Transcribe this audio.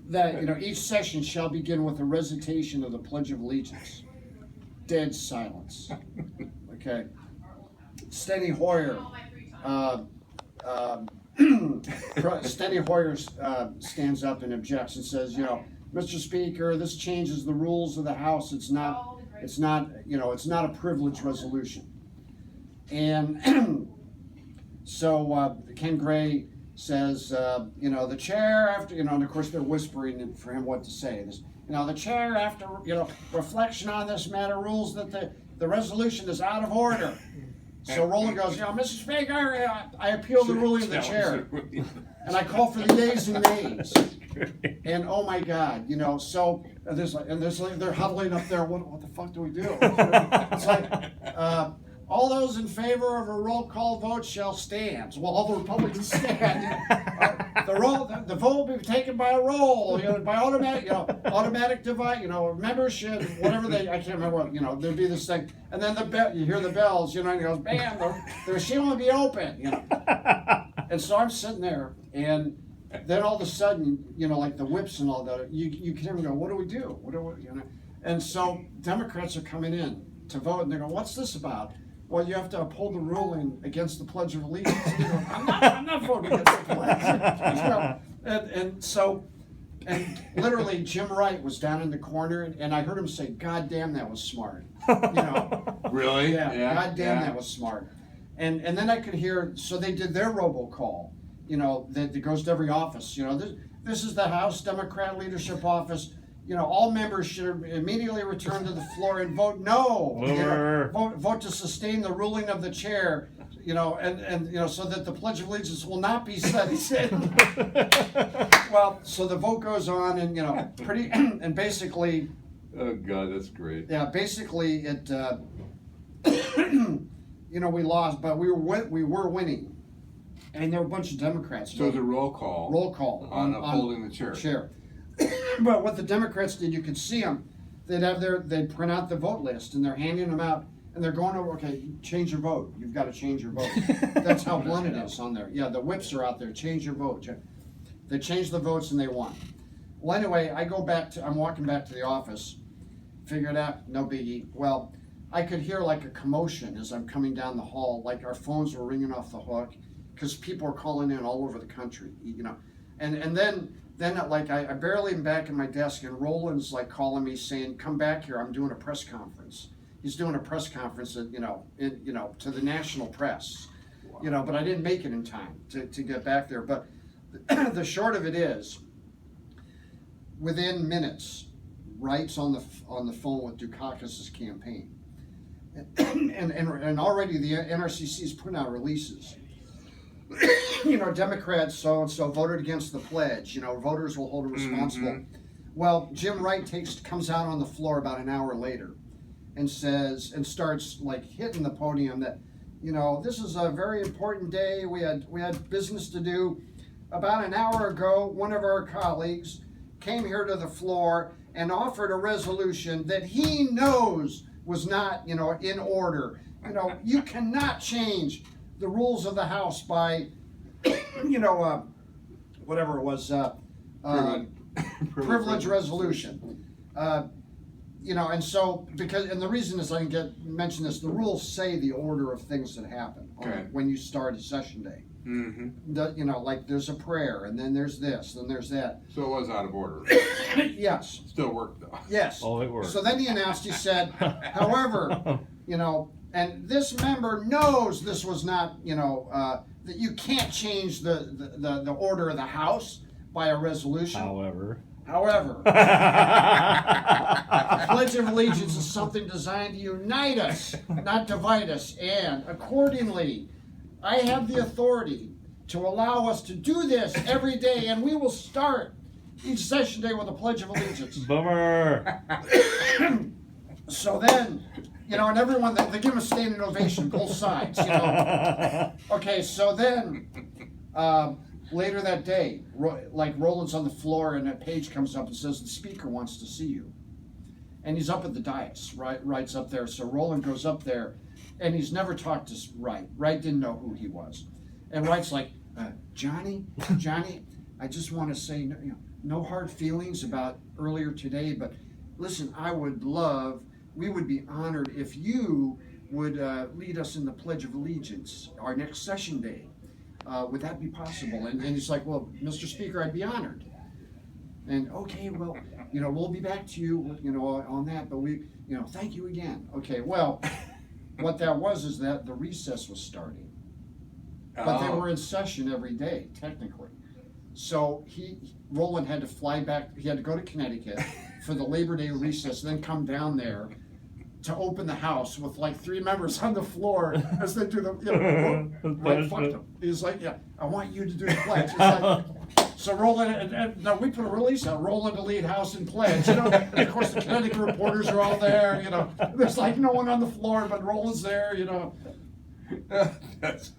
that, each session shall begin with a recitation of the Pledge of Allegiance. Dead silence. Okay. Steny Hoyer, Steny Hoyer stands up and objects and says, Mr. Speaker, this changes the rules of the House. It's not a privileged resolution. And so Ken Gray says, the chair after, and of course they're whispering for him what to say. The chair after, reflection on this matter rules that the resolution is out of order. So Roland goes, Mr. Speaker, I appeal the ruling of the chair. And I call for the yeas and nays. And oh my God, so they're huddling up there. What the fuck do we do? It's like, all those in favor of a roll call vote shall stand. Well, all the Republicans stand. The vote will be taken by a roll, by automatic divide, membership, whatever I can't remember what, there'd be this thing. And then you hear the bells, and it goes, bam, the machine will be open, And so I'm sitting there, and then all of a sudden, like the whips and all that, you can go, what do we do? And so Democrats are coming in to vote, and they go, what's this about? Well, you have to uphold the ruling against the Pledge of Allegiance. I'm not voting against the pledge. And literally Jim Wright was down in the corner, and I heard him say, God damn, that was smart. Really? Yeah, God damn, that was smart. And then I could hear, so they did their robocall, that goes to every office. This is the House Democrat Leadership Office. All members should immediately return to the floor and vote no. Vote to sustain the ruling of the chair, and so that the Pledge of Allegiance will not be said. Well, so the vote goes on, and and basically. Oh God, that's great. Yeah, basically it. We lost, but we were winning, and there were a bunch of Democrats. So the roll call on upholding the chair. But what the Democrats did, you could see them. They'd print out the vote list, and they're handing them out, and they're going over. Okay, change your vote. You've got to change your vote. That's how blunt it is on there. Yeah, the whips are out there. Change your vote. They changed the votes, and they won. Well, anyway, I'm walking back to the office. Figured out, no biggie. Well, I could hear like a commotion as I'm coming down the hall. Like our phones were ringing off the hook because people were calling in all over the country. And then like I barely am back at my desk, and Roland's like calling me saying, "Come back here. I'm doing a press conference." He's doing a press conference at, to the national press. Wow. But I didn't make it in time to get back there. But the short of it is, within minutes, Wright's on the phone with Dukakis's campaign, and already the NRCC is putting out releases. Democrats so-and-so voted against the pledge. Voters will hold it responsible. Mm-hmm. Well, Jim Wright comes out on the floor about an hour later and starts like hitting the podium that, this is a very important day. We had business to do. About an hour ago, one of our colleagues came here to the floor and offered a resolution that he knows was not, in order. You cannot change the rules of the House by, whatever it was, privilege resolution. And so, and the reason is I can mention this, the rules say the order of things that happen when you start a session day. Mm-hmm. Like there's a prayer, and then there's this, and there's that. So it was out of order. Yes. Still worked though. Yes. Oh, it worked. So then he announced, he said, however, and this member knows this was not, that you can't change the order of the House by a resolution. However, the Pledge of Allegiance is something designed to unite us, not divide us, and accordingly, I have the authority to allow us to do this every day, and we will start each session day with a Pledge of Allegiance. Bummer. So then, and everyone, they give him a standing ovation, both sides, Okay, so then, later that day, like Roland's on the floor, and a page comes up and says, the speaker wants to see you. And he's up at the dais, Wright's up there. So Roland goes up there, and he's never talked to Wright. Wright didn't know who he was. And Wright's like, Johnny, I just want to say, no hard feelings about earlier today, but listen, we would be honored if you would lead us in the Pledge of Allegiance, our next session day. Would that be possible? And he's like, well, Mr. Speaker, I'd be honored. And okay, well, we'll be back to you, on that, but thank you again. Okay, well, what that was is that the recess was starting. But they were in session every day, technically. So Roland had to fly back, he had to go to Connecticut for the Labor Day recess, then come down there to open the House with like 3 members on the floor as they do the, fuck them. He's like, yeah, I want you to do the pledge. It's like, so Roland, and now we put a release out, Roland to lead House and pledge, and of course the Connecticut reporters are all there, there's like no one on the floor, but Roland's there, That's